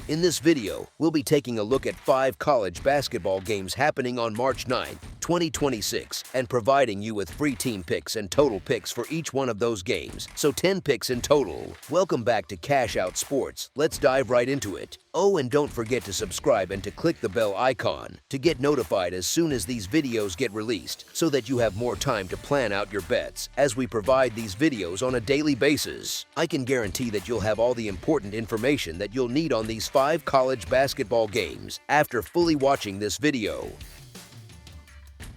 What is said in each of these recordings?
In this video, we'll be taking a look at 5 college basketball games happening on March 9, 2026, and providing you with free team picks and total picks for each one of those games, so 10 picks in total. Welcome back to Cash Out Sports. Let's dive right into it. Oh, and don't forget to subscribe and to click the bell icon to get notified as soon as these videos get released, so that you have more time to plan out your bets as we provide these videos on a daily basis. I can guarantee that you'll have all the important information that you'll need on these 5 college basketball games after fully watching this video.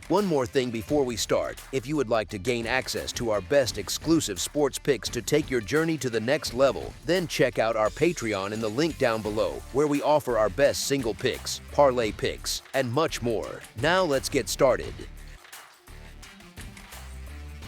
One more thing before we start. If you would like to gain access to our best exclusive sports picks to take your journey to the next level, then check out our Patreon in the link down below, where we offer our best single picks, parlay picks, and much more. Now let's get started.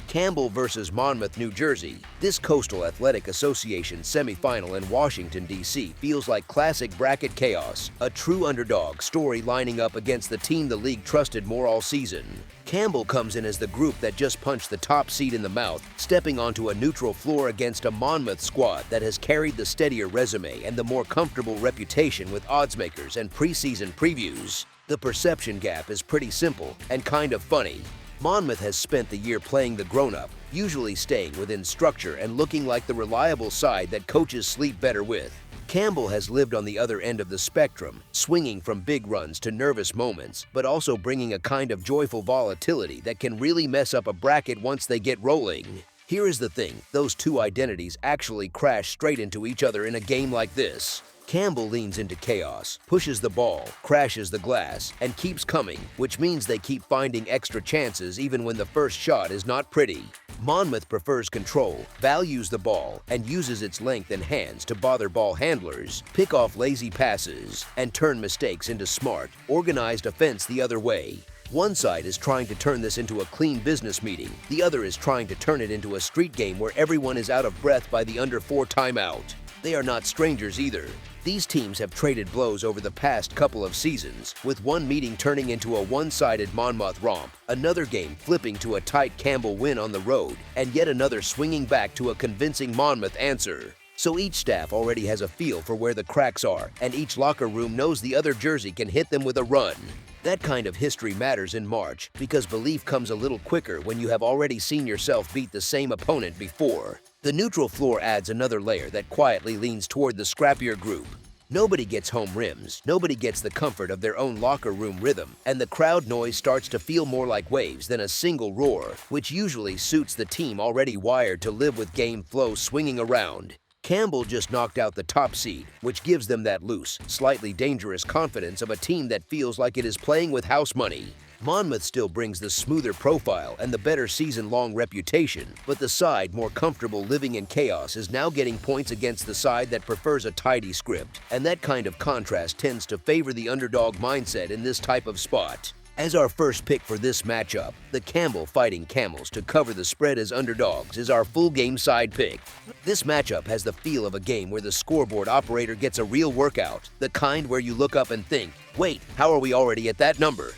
Campbell versus Monmouth, New Jersey. This Coastal Athletic Association semifinal in Washington, D.C. feels like classic bracket chaos, a true underdog story lining up against the team the league trusted more all season. Campbell comes in as the group that just punched the top seed in the mouth, stepping onto a neutral floor against a Monmouth squad that has carried the steadier resume and the more comfortable reputation with oddsmakers and preseason previews. The perception gap is pretty simple and kind of funny. Monmouth has spent the year playing the grown-up, usually staying within structure and looking like the reliable side that coaches sleep better with. Campbell has lived on the other end of the spectrum, swinging from big runs to nervous moments, but also bringing a kind of joyful volatility that can really mess up a bracket once they get rolling. Here is the thing, those two identities actually crash straight into each other in a game like this. Campbell leans into chaos, pushes the ball, crashes the glass, and keeps coming, which means they keep finding extra chances even when the first shot is not pretty. Monmouth prefers control, values the ball, and uses its length and hands to bother ball handlers, pick off lazy passes, and turn mistakes into smart, organized offense the other way. One side is trying to turn this into a clean business meeting, the other is trying to turn it into a street game where everyone is out of breath by the under 4 timeout. They are not strangers either. These teams have traded blows over the past couple of seasons, with one meeting turning into a one-sided Monmouth romp, another game flipping to a tight Campbell win on the road, and yet another swinging back to a convincing Monmouth answer. So each staff already has a feel for where the cracks are, and each locker room knows the other jersey can hit them with a run. That kind of history matters in March, because belief comes a little quicker when you have already seen yourself beat the same opponent before. The neutral floor adds another layer that quietly leans toward the scrappier group. Nobody gets home rims, nobody gets the comfort of their own locker room rhythm, and the crowd noise starts to feel more like waves than a single roar, which usually suits the team already wired to live with game flow swinging around. Campbell just knocked out the top seed, which gives them that loose, slightly dangerous confidence of a team that feels like it is playing with house money. Monmouth still brings the smoother profile and the better season-long reputation, but the side more comfortable living in chaos is now getting points against the side that prefers a tidy script, and that kind of contrast tends to favor the underdog mindset in this type of spot. As our first pick for this matchup, the Campbell Fighting Camels to cover the spread as underdogs is our full game side pick. This matchup has the feel of a game where the scoreboard operator gets a real workout, the kind where you look up and think, wait, how are we already at that number?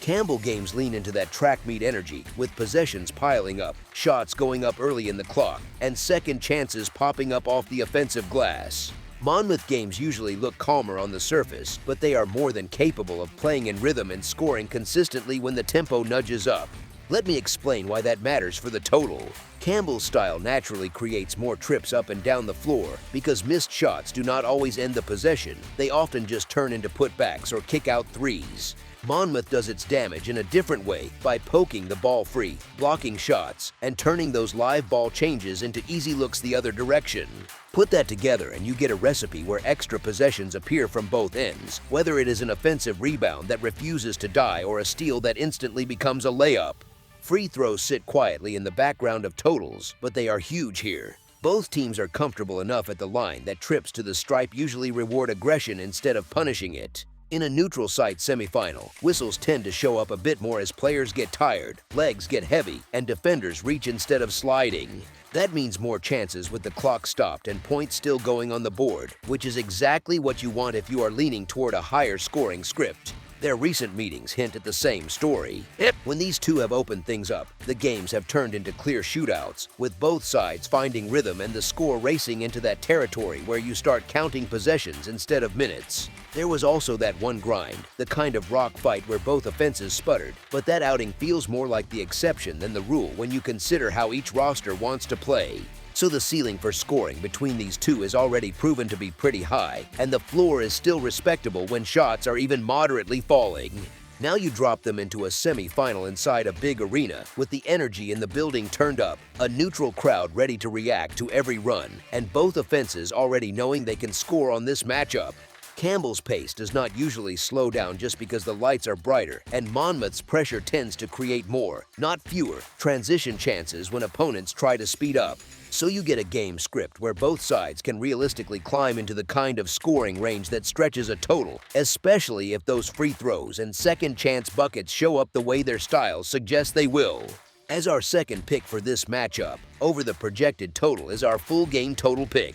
Campbell games lean into that track meet energy, with possessions piling up, shots going up early in the clock, and second chances popping up off the offensive glass. Monmouth games usually look calmer on the surface, but they are more than capable of playing in rhythm and scoring consistently when the tempo nudges up. Let me explain why that matters for the total. Campbell's style naturally creates more trips up and down the floor because missed shots do not always end the possession, they often just turn into putbacks or kick-out threes. Monmouth does its damage in a different way by poking the ball free, blocking shots, and turning those live ball changes into easy looks the other direction. Put that together and you get a recipe where extra possessions appear from both ends, whether it is an offensive rebound that refuses to die or a steal that instantly becomes a layup. Free throws sit quietly in the background of totals, but they are huge here. Both teams are comfortable enough at the line that trips to the stripe usually reward aggression instead of punishing it. In a neutral site semifinal, whistles tend to show up a bit more as players get tired, legs get heavy, and defenders reach instead of sliding. That means more chances with the clock stopped and points still going on the board, which is exactly what you want if you are leaning toward a higher scoring script. Their recent meetings hint at the same story. When these two have opened things up, the games have turned into clear shootouts, with both sides finding rhythm and the score racing into that territory where you start counting possessions instead of minutes. There was also that one grind, the kind of rock fight where both offenses sputtered, but that outing feels more like the exception than the rule when you consider how each roster wants to play. So the ceiling for scoring between these two is already proven to be pretty high, and the floor is still respectable when shots are even moderately falling. Now you drop them into a semi-final inside a big arena, with the energy in the building turned up, a neutral crowd ready to react to every run, and both offenses already knowing they can score on this matchup. Campbell's pace does not usually slow down just because the lights are brighter, and Monmouth's pressure tends to create more, not fewer, transition chances when opponents try to speed up. So you get a game script where both sides can realistically climb into the kind of scoring range that stretches a total, especially if those free throws and second chance buckets show up the way their styles suggest they will. As our second pick for this matchup, over the projected total is our full game total pick.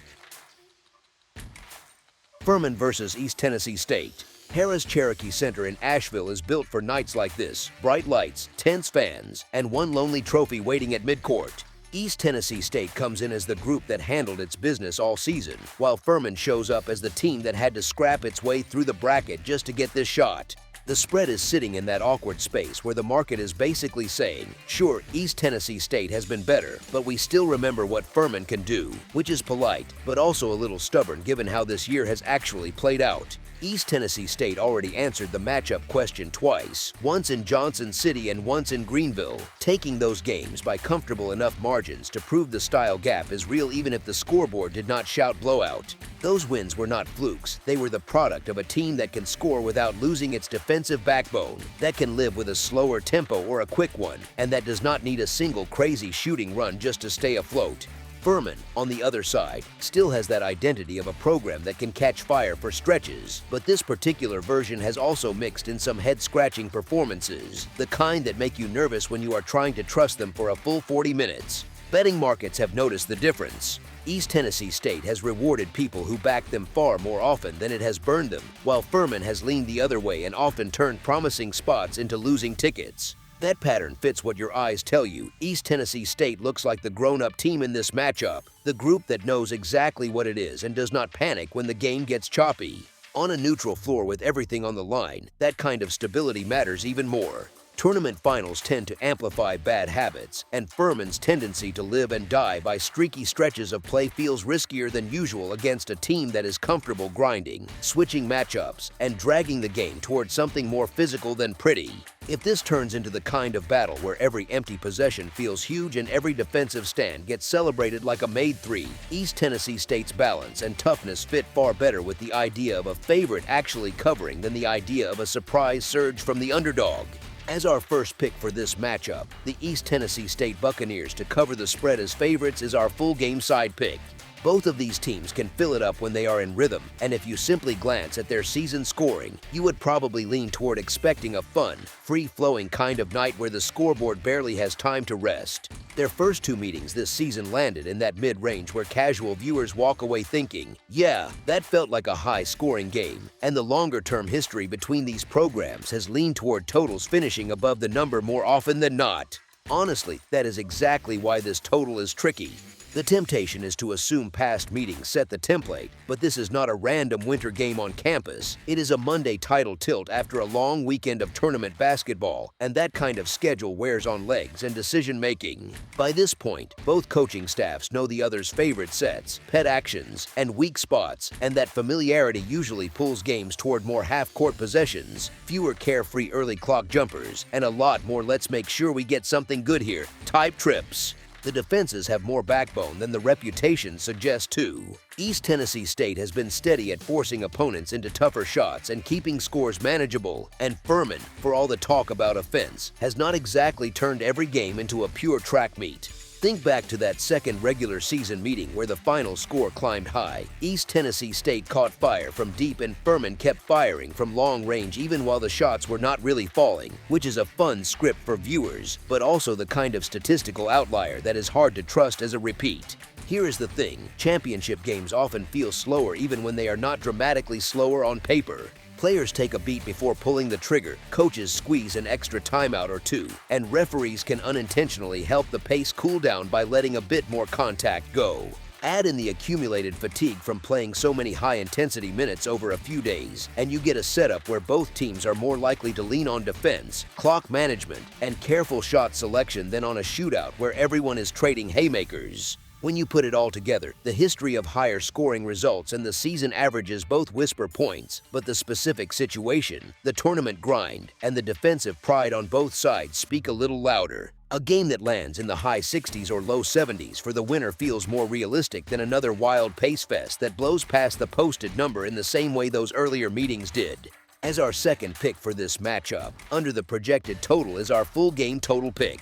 Furman versus East Tennessee State. Harrah's Cherokee Center in Asheville is built for nights like this: bright lights, tense fans, and one lonely trophy waiting at midcourt. East Tennessee State comes in as the group that handled its business all season, while Furman shows up as the team that had to scrap its way through the bracket just to get this shot. The spread is sitting in that awkward space where the market is basically saying, sure, East Tennessee State has been better, but we still remember what Furman can do, which is polite, but also a little stubborn given how this year has actually played out. East Tennessee State already answered the matchup question twice, once in Johnson City and once in Greenville, taking those games by comfortable enough margins to prove the style gap is real even if the scoreboard did not shout blowout. Those wins were not flukes, they were the product of a team that can score without losing its defensive backbone, that can live with a slower tempo or a quick one, and that does not need a single crazy shooting run just to stay afloat. Furman, on the other side, still has that identity of a program that can catch fire for stretches, but this particular version has also mixed in some head-scratching performances, the kind that make you nervous when you are trying to trust them for a full 40 minutes. Betting markets have noticed the difference. East Tennessee State has rewarded people who back them far more often than it has burned them, while Furman has leaned the other way and often turned promising spots into losing tickets. That pattern fits what your eyes tell you. East Tennessee State looks like the grown-up team in this matchup, the group that knows exactly what it is and does not panic when the game gets choppy. On a neutral floor with everything on the line, that kind of stability matters even more. Tournament finals tend to amplify bad habits, and Furman's tendency to live and die by streaky stretches of play feels riskier than usual against a team that is comfortable grinding, switching matchups, and dragging the game towards something more physical than pretty. If this turns into the kind of battle where every empty possession feels huge and every defensive stand gets celebrated like a made three, East Tennessee State's balance and toughness fit far better with the idea of a favorite actually covering than the idea of a surprise surge from the underdog. As our first pick for this matchup, the East Tennessee State Buccaneers to cover the spread as favorites is our full game side pick. Both of these teams can fill it up when they are in rhythm, and if you simply glance at their season scoring, you would probably lean toward expecting a fun, free-flowing kind of night where the scoreboard barely has time to rest. Their first two meetings this season landed in that mid-range where casual viewers walk away thinking, yeah, that felt like a high-scoring game, and the longer-term history between these programs has leaned toward totals finishing above the number more often than not. Honestly, that is exactly why this total is tricky. The temptation is to assume past meetings set the template, but this is not a random winter game on campus. It is a Monday title tilt after a long weekend of tournament basketball, and that kind of schedule wears on legs and decision-making. By this point, both coaching staffs know the other's favorite sets, pet actions, and weak spots, and that familiarity usually pulls games toward more half-court possessions, fewer carefree early clock jumpers, and a lot more let's make sure we get something good here type trips. The defenses have more backbone than the reputation suggests too. East Tennessee State has been steady at forcing opponents into tougher shots and keeping scores manageable, and Furman, for all the talk about offense, has not exactly turned every game into a pure track meet. Think back to that second regular season meeting where the final score climbed high. East Tennessee State caught fire from deep and Furman kept firing from long range even while the shots were not really falling, which is a fun script for viewers, but also the kind of statistical outlier that is hard to trust as a repeat. Here is the thing, championship games often feel slower even when they are not dramatically slower on paper. Players take a beat before pulling the trigger, coaches squeeze an extra timeout or two, and referees can unintentionally help the pace cool down by letting a bit more contact go. Add in the accumulated fatigue from playing so many high-intensity minutes over a few days, and you get a setup where both teams are more likely to lean on defense, clock management, and careful shot selection than on a shootout where everyone is trading haymakers. When you put it all together, the history of higher scoring results and the season averages both whisper points, but the specific situation, the tournament grind, and the defensive pride on both sides speak a little louder. A game that lands in the high 60s or low 70s for the winner feels more realistic than another wild pace fest that blows past the posted number in the same way those earlier meetings did. As our second pick for this matchup, under the projected total is our full game total pick.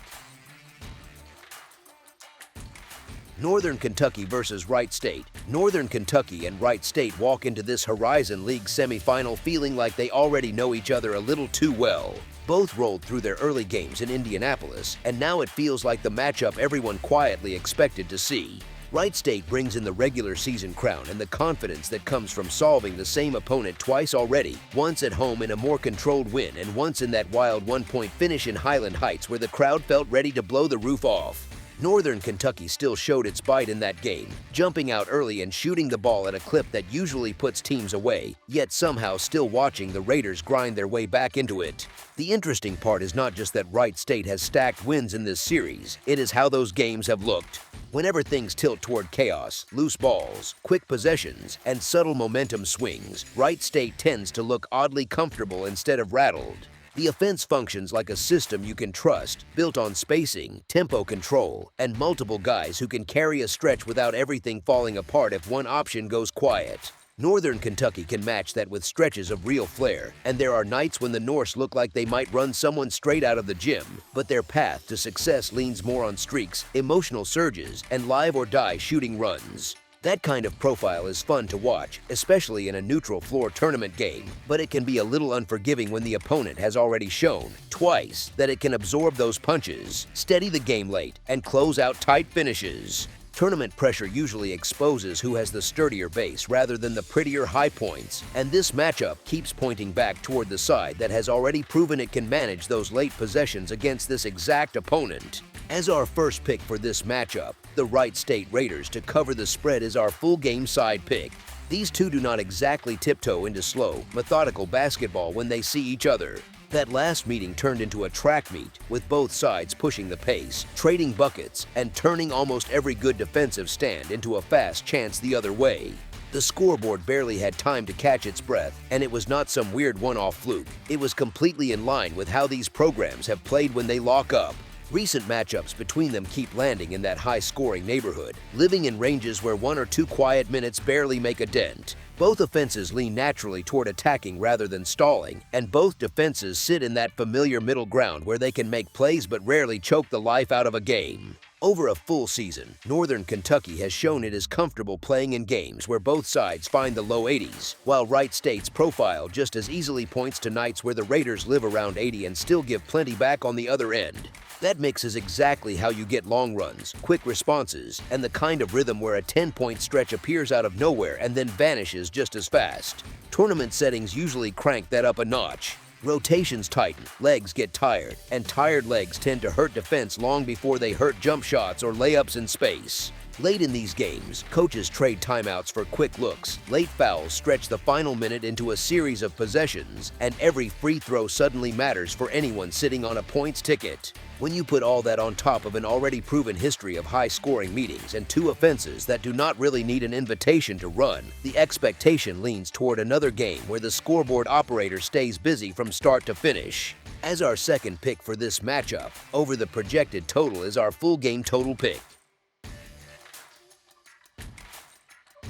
Northern Kentucky versus Wright State. Northern Kentucky and Wright State walk into this Horizon League semifinal feeling like they already know each other a little too well. Both rolled through their early games in Indianapolis, and now it feels like the matchup everyone quietly expected to see. Wright State brings in the regular season crown and the confidence that comes from solving the same opponent twice already, once at home in a more controlled win and once in that wild one-point finish in Highland Heights where the crowd felt ready to blow the roof off. Northern Kentucky still showed its bite in that game, jumping out early and shooting the ball at a clip that usually puts teams away, yet somehow still watching the Raiders grind their way back into it. The interesting part is not just that Wright State has stacked wins in this series, it is how those games have looked. Whenever things tilt toward chaos, loose balls, quick possessions, and subtle momentum swings, Wright State tends to look oddly comfortable instead of rattled. The offense functions like a system you can trust, built on spacing, tempo control, and multiple guys who can carry a stretch without everything falling apart if one option goes quiet. Northern Kentucky can match that with stretches of real flair, and there are nights when the Norse look like they might run someone straight out of the gym, but their path to success leans more on streaks, emotional surges, and live-or-die shooting runs. That kind of profile is fun to watch, especially in a neutral floor tournament game, but it can be a little unforgiving when the opponent has already shown, twice, that it can absorb those punches, steady the game late, and close out tight finishes. Tournament pressure usually exposes who has the sturdier base rather than the prettier high points, and this matchup keeps pointing back toward the side that has already proven it can manage those late possessions against this exact opponent. As our first pick for this matchup, the Wright State Raiders to cover the spread is our full game side pick. These two do not exactly tiptoe into slow, methodical basketball when they see each other. That last meeting turned into a track meet, with both sides pushing the pace, trading buckets, and turning almost every good defensive stand into a fast chance the other way. The scoreboard barely had time to catch its breath, and it was not some weird one-off fluke. It was completely in line with how these programs have played when they lock up. Recent matchups between them keep landing in that high-scoring neighborhood, living in ranges where 1 or 2 quiet minutes barely make a dent. Both offenses lean naturally toward attacking rather than stalling, and both defenses sit in that familiar middle ground where they can make plays but rarely choke the life out of a game. Over a full season, Northern Kentucky has shown it is comfortable playing in games where both sides find the low 80s, while Wright State's profile just as easily points to nights where the Raiders live around 80 and still give plenty back on the other end. That mix is exactly how you get long runs, quick responses, and the kind of rhythm where a 10-point stretch appears out of nowhere and then vanishes just as fast. Tournament settings usually crank that up a notch. Rotations tighten, legs get tired, and tired legs tend to hurt defense long before they hurt jump shots or layups in space. Late in these games, coaches trade timeouts for quick looks, late fouls stretch the final minute into a series of possessions, and every free throw suddenly matters for anyone sitting on a points ticket. When you put all that on top of an already proven history of high-scoring meetings and two offenses that do not really need an invitation to run, the expectation leans toward another game where the scoreboard operator stays busy from start to finish. As our second pick for this matchup, over the projected total is our full game total pick.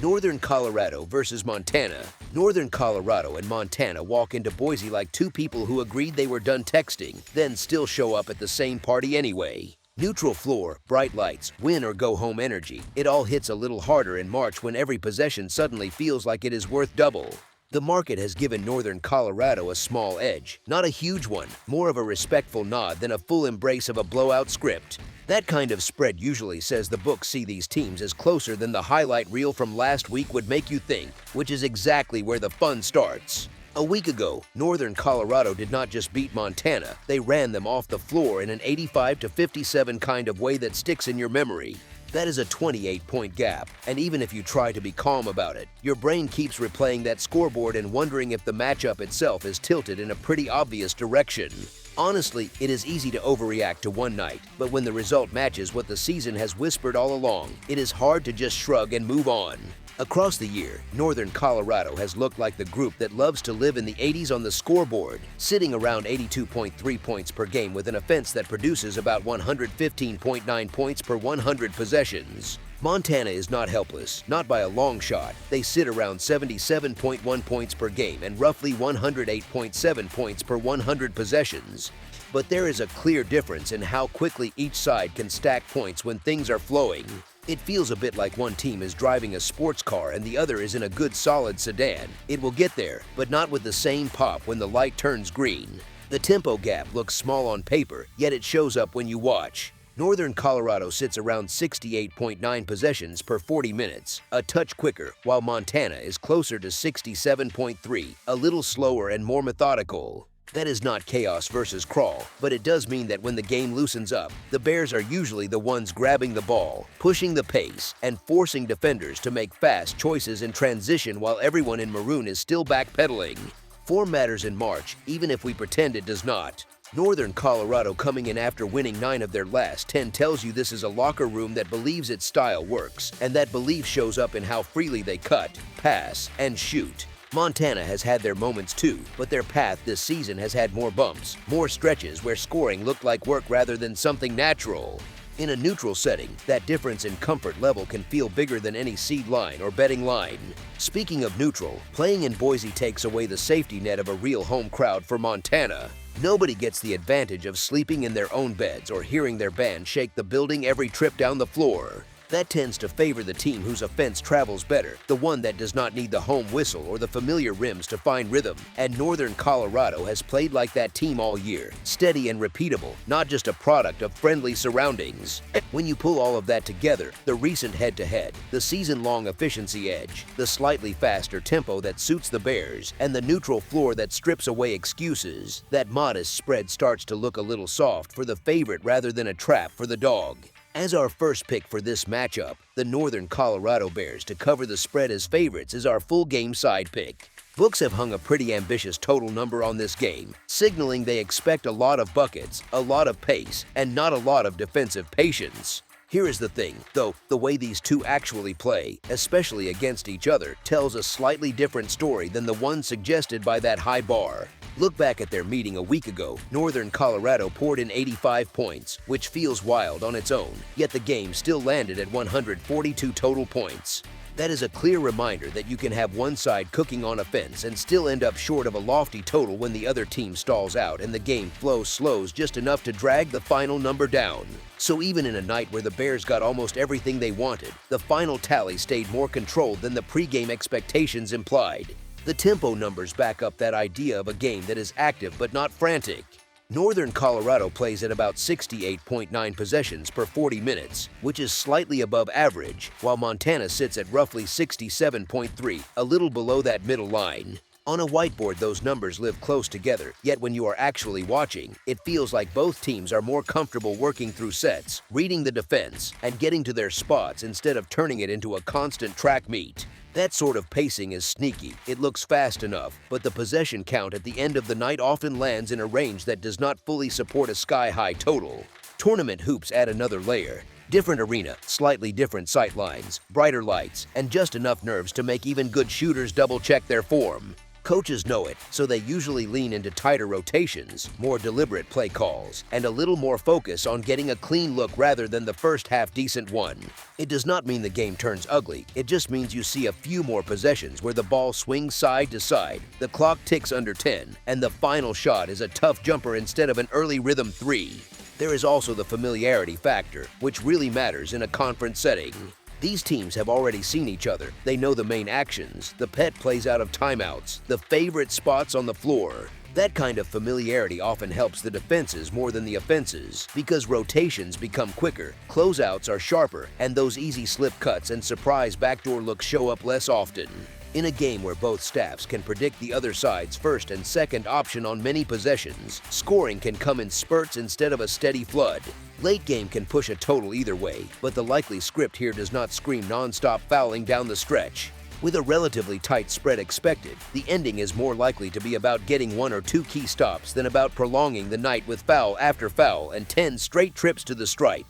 Northern Colorado versus Montana. Northern Colorado and Montana walk into Boise like two people who agreed they were done texting, then still show up at the same party anyway. Neutral floor, bright lights, win or go home energy. It all hits a little harder in March when every possession suddenly feels like it is worth double. The market has given Northern Colorado a small edge, not a huge one, more of a respectful nod than a full embrace of a blowout script. That kind of spread usually says the books see these teams as closer than the highlight reel from last week would make you think, which is exactly where the fun starts. A week ago, Northern Colorado did not just beat Montana, they ran them off the floor in an 85-57 kind of way that sticks in your memory. That is a 28-point gap, and even if you try to be calm about it, your brain keeps replaying that scoreboard and wondering if the matchup itself is tilted in a pretty obvious direction. Honestly, it is easy to overreact to one night, but when the result matches what the season has whispered all along, it is hard to just shrug and move on. Across the year, Northern Colorado has looked like the group that loves to live in the 80s on the scoreboard, sitting around 82.3 points per game with an offense that produces about 115.9 points per 100 possessions. Montana is not helpless, not by a long shot. They sit around 77.1 points per game and roughly 108.7 points per 100 possessions. But there is a clear difference in how quickly each side can stack points when things are flowing. It feels a bit like one team is driving a sports car and the other is in a good solid sedan. It will get there, but not with the same pop when the light turns green. The tempo gap looks small on paper, yet it shows up when you watch. Northern Colorado sits around 68.9 possessions per 40 minutes, a touch quicker, while Montana is closer to 67.3, a little slower and more methodical. That is not chaos versus crawl, but it does mean that when the game loosens up, the Bears are usually the ones grabbing the ball, pushing the pace, and forcing defenders to make fast choices in transition while everyone in maroon is still backpedaling. Form matters in March, even if we pretend it does not. Northern Colorado coming in after winning 9 of their last 10 tells you this is a locker room that believes its style works, and that belief shows up in how freely they cut, pass, and shoot. Montana has had their moments too, but their path this season has had more bumps, more stretches where scoring looked like work rather than something natural. In a neutral setting, that difference in comfort level can feel bigger than any seed line or betting line. Speaking of neutral, playing in Boise takes away the safety net of a real home crowd for Montana. Nobody gets the advantage of sleeping in their own beds or hearing their band shake the building every trip down the floor. That tends to favor the team whose offense travels better, the one that does not need the home whistle or the familiar rims to find rhythm, and Northern Colorado has played like that team all year, steady and repeatable, not just a product of friendly surroundings. When you pull all of that together, the recent head-to-head, the season-long efficiency edge, the slightly faster tempo that suits the Bears, and the neutral floor that strips away excuses, that modest spread starts to look a little soft for the favorite rather than a trap for the dog. As our first pick for this matchup, the Northern Colorado Bears to cover the spread as favorites is our full game side pick. Books have hung a pretty ambitious total number on this game, signaling they expect a lot of buckets, a lot of pace, and not a lot of defensive patience. Here is the thing, though, the way these two actually play, especially against each other, tells a slightly different story than the one suggested by that high bar. Look back at their meeting a week ago. Northern Colorado poured in 85 points, which feels wild on its own, yet the game still landed at 142 total points. That is a clear reminder that you can have one side cooking on offense and still end up short of a lofty total when the other team stalls out and the game flow slows just enough to drag the final number down. So even in a night where the Bears got almost everything they wanted, the final tally stayed more controlled than the pregame expectations implied. The tempo numbers back up that idea of a game that is active but not frantic. Northern Colorado plays at about 68.9 possessions per 40 minutes, which is slightly above average, while Montana sits at roughly 67.3, a little below that middle line. On a whiteboard, those numbers live close together, yet when you are actually watching, it feels like both teams are more comfortable working through sets, reading the defense, and getting to their spots instead of turning it into a constant track meet. That sort of pacing is sneaky. It looks fast enough, but the possession count at the end of the night often lands in a range that does not fully support a sky-high total. Tournament hoops add another layer. Different arena, slightly different sight lines, brighter lights, and just enough nerves to make even good shooters double-check their form. Coaches know it, so they usually lean into tighter rotations, more deliberate play calls, and a little more focus on getting a clean look rather than the first half decent one. It does not mean the game turns ugly, it just means you see a few more possessions where the ball swings side to side, the clock ticks under 10, and the final shot is a tough jumper instead of an early rhythm 3. There is also the familiarity factor, which really matters in a conference setting. These teams have already seen each other. They know the main actions, the pet plays out of timeouts, the favorite spots on the floor. That kind of familiarity often helps the defenses more than the offenses because rotations become quicker, closeouts are sharper, and those easy slip cuts and surprise backdoor looks show up less often. In a game where both staffs can predict the other side's first and second option on many possessions, scoring can come in spurts instead of a steady flood. Late game can push a total either way, but the likely script here does not scream non-stop fouling down the stretch. With a relatively tight spread expected, the ending is more likely to be about getting 1 or 2 key stops than about prolonging the night with foul after foul and 10 straight trips to the stripe.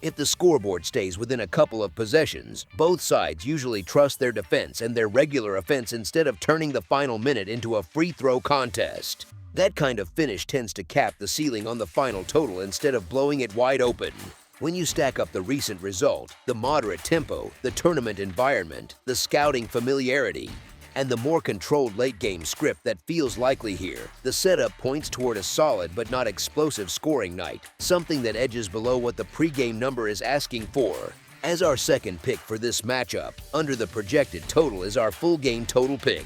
If the scoreboard stays within a couple of possessions, both sides usually trust their defense and their regular offense instead of turning the final minute into a free throw contest. That kind of finish tends to cap the ceiling on the final total instead of blowing it wide open. When you stack up the recent result, the moderate tempo, the tournament environment, the scouting familiarity, and the more controlled late-game script that feels likely here, the setup points toward a solid but not explosive scoring night, something that edges below what the pregame number is asking for. As our second pick for this matchup, under the projected total is our full game total pick.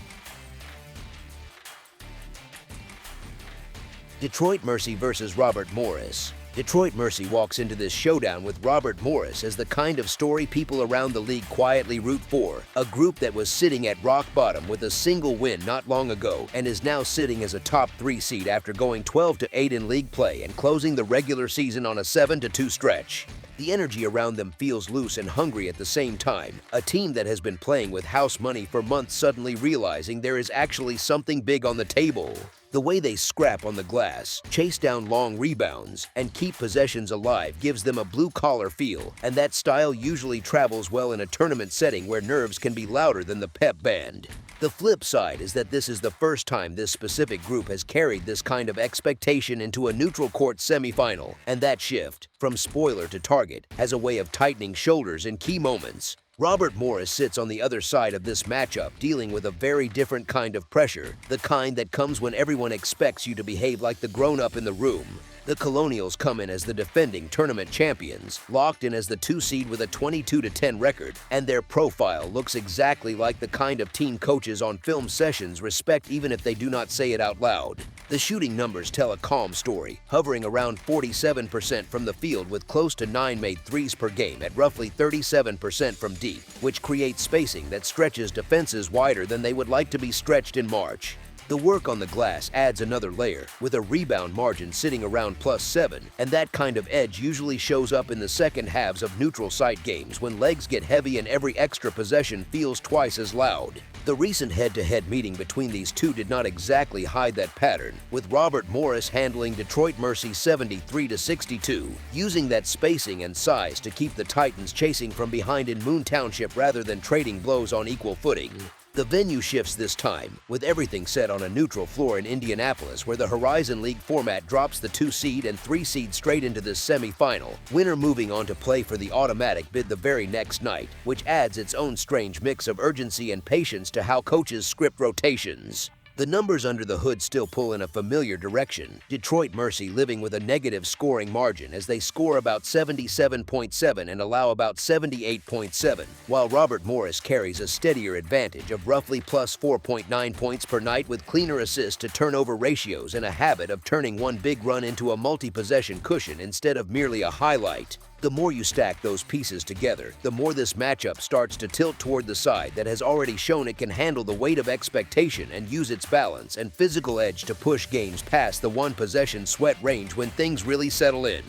Detroit Mercy versus Robert Morris. Detroit Mercy walks into this showdown with Robert Morris as the kind of story people around the league quietly root for, a group that was sitting at rock bottom with a single win not long ago and is now sitting as a top 3 seed after going 12-8 in league play and closing the regular season on a 7-2 stretch. The energy around them feels loose and hungry at the same time, a team that has been playing with house money for months suddenly realizing there is actually something big on the table. The way they scrap on the glass, chase down long rebounds, and keep possessions alive gives them a blue-collar feel, and that style usually travels well in a tournament setting where nerves can be louder than the pep band. The flip side is that this is the first time this specific group has carried this kind of expectation into a neutral court semifinal, and that shift, from spoiler to target, has a way of tightening shoulders in key moments. Robert Morris sits on the other side of this matchup dealing with a very different kind of pressure, the kind that comes when everyone expects you to behave like the grown-up in the room. The Colonials come in as the defending tournament champions, locked in as the 2 seed with a 22-10 record, and their profile looks exactly like the kind of team coaches on film sessions respect even if they do not say it out loud. The shooting numbers tell a calm story, hovering around 47% from the field with close to 9 made threes per game at roughly 37% from deep, which creates spacing that stretches defenses wider than they would like to be stretched in March. The work on the glass adds another layer, with a rebound margin sitting around +7, and that kind of edge usually shows up in the second halves of neutral site games when legs get heavy and every extra possession feels twice as loud. The recent head-to-head meeting between these two did not exactly hide that pattern, with Robert Morris handling Detroit Mercy 73-62, using that spacing and size to keep the Titans chasing from behind in Moon Township rather than trading blows on equal footing. The venue shifts this time, with everything set on a neutral floor in Indianapolis where the Horizon League format drops the 2 seed and 3 seed straight into this semi-final, winner moving on to play for the automatic bid the very next night, which adds its own strange mix of urgency and patience to how coaches script rotations. The numbers under the hood still pull in a familiar direction, Detroit Mercy living with a negative scoring margin as they score about 77.7 and allow about 78.7, while Robert Morris carries a steadier advantage of roughly plus 4.9 points per night with cleaner assist-to-turnover ratios and a habit of turning one big run into a multi-possession cushion instead of merely a highlight. The more you stack those pieces together, the more this matchup starts to tilt toward the side that has already shown it can handle the weight of expectation and use its balance and physical edge to push games past the one-possession sweat range when things really settle in.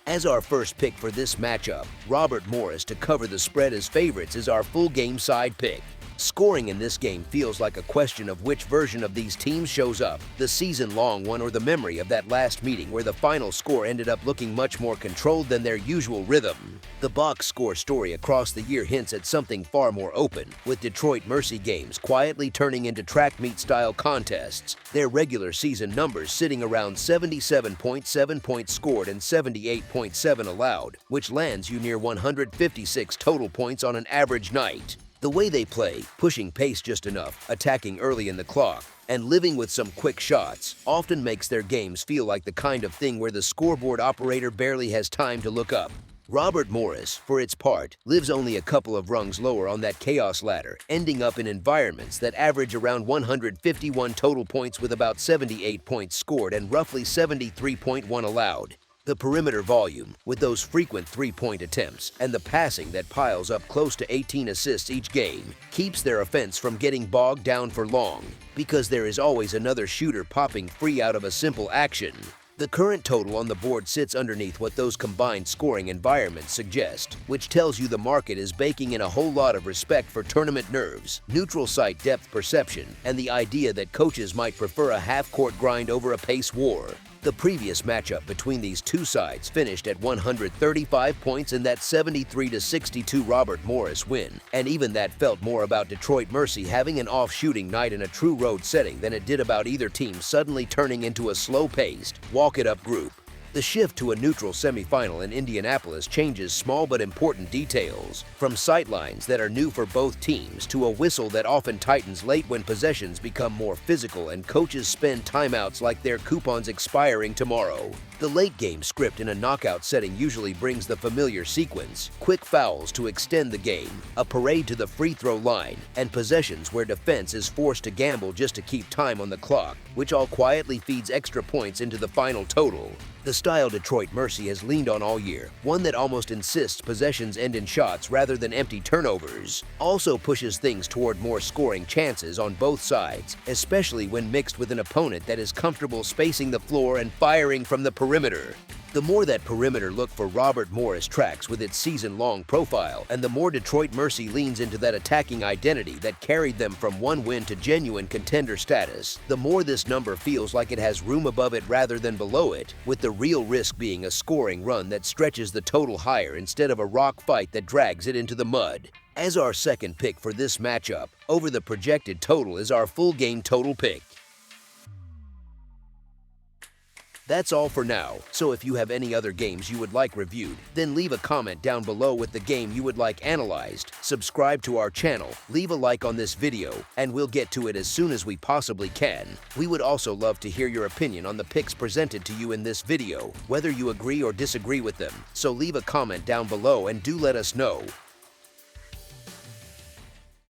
As our first pick for this matchup, Robert Morris to cover the spread as favorites is our full game side pick. Scoring in this game feels like a question of which version of these teams shows up, the season-long one or the memory of that last meeting where the final score ended up looking much more controlled than their usual rhythm. The box score story across the year hints at something far more open, with Detroit Mercy games quietly turning into track meet-style contests, their regular season numbers sitting around 77.7 points scored and 78.7 allowed, which lands you near 156 total points on an average night. The way they play, pushing pace just enough, attacking early in the clock, and living with some quick shots, often makes their games feel like the kind of thing where the scoreboard operator barely has time to look up. Robert Morris, for its part, lives only a couple of rungs lower on that chaos ladder, ending up in environments that average around 151 total points with about 78 points scored and roughly 73.1 allowed. The perimeter volume, with those frequent three-point attempts and the passing that piles up close to 18 assists each game, keeps their offense from getting bogged down for long, because there is always another shooter popping free out of a simple action. The current total on the board sits underneath what those combined scoring environments suggest, which tells you the market is baking in a whole lot of respect for tournament nerves, neutral site depth perception, and the idea that coaches might prefer a half-court grind over a pace war. The previous matchup between these two sides finished at 135 points in that 73-62 Robert Morris win, and even that felt more about Detroit Mercy having an off-shooting night in a true road setting than it did about either team suddenly turning into a slow-paced, walk-it-up group. The shift to a neutral semifinal in Indianapolis changes small but important details, from sightlines that are new for both teams to a whistle that often tightens late when possessions become more physical and coaches spend timeouts like their coupons expiring tomorrow. The late-game script in a knockout setting usually brings the familiar sequence: quick fouls to extend the game, a parade to the free throw line, and possessions where defense is forced to gamble just to keep time on the clock, which all quietly feeds extra points into the final total. The style Detroit Mercy has leaned on all year, one that almost insists possessions end in shots rather than empty turnovers, also pushes things toward more scoring chances on both sides, especially when mixed with an opponent that is comfortable spacing the floor and firing from the perimeter. The more that perimeter look for Robert Morris tracks with its season-long profile, and the more Detroit Mercy leans into that attacking identity that carried them from one win to genuine contender status, the more this number feels like it has room above it rather than below it, with the real risk being a scoring run that stretches the total higher instead of a rock fight that drags it into the mud. As our second pick for this matchup, over the projected total is our full game total pick. That's all for now, so if you have any other games you would like reviewed, then leave a comment down below with the game you would like analyzed, subscribe to our channel, leave a like on this video, and we'll get to it as soon as we possibly can. We would also love to hear your opinion on the picks presented to you in this video, whether you agree or disagree with them, so leave a comment down below and do let us know.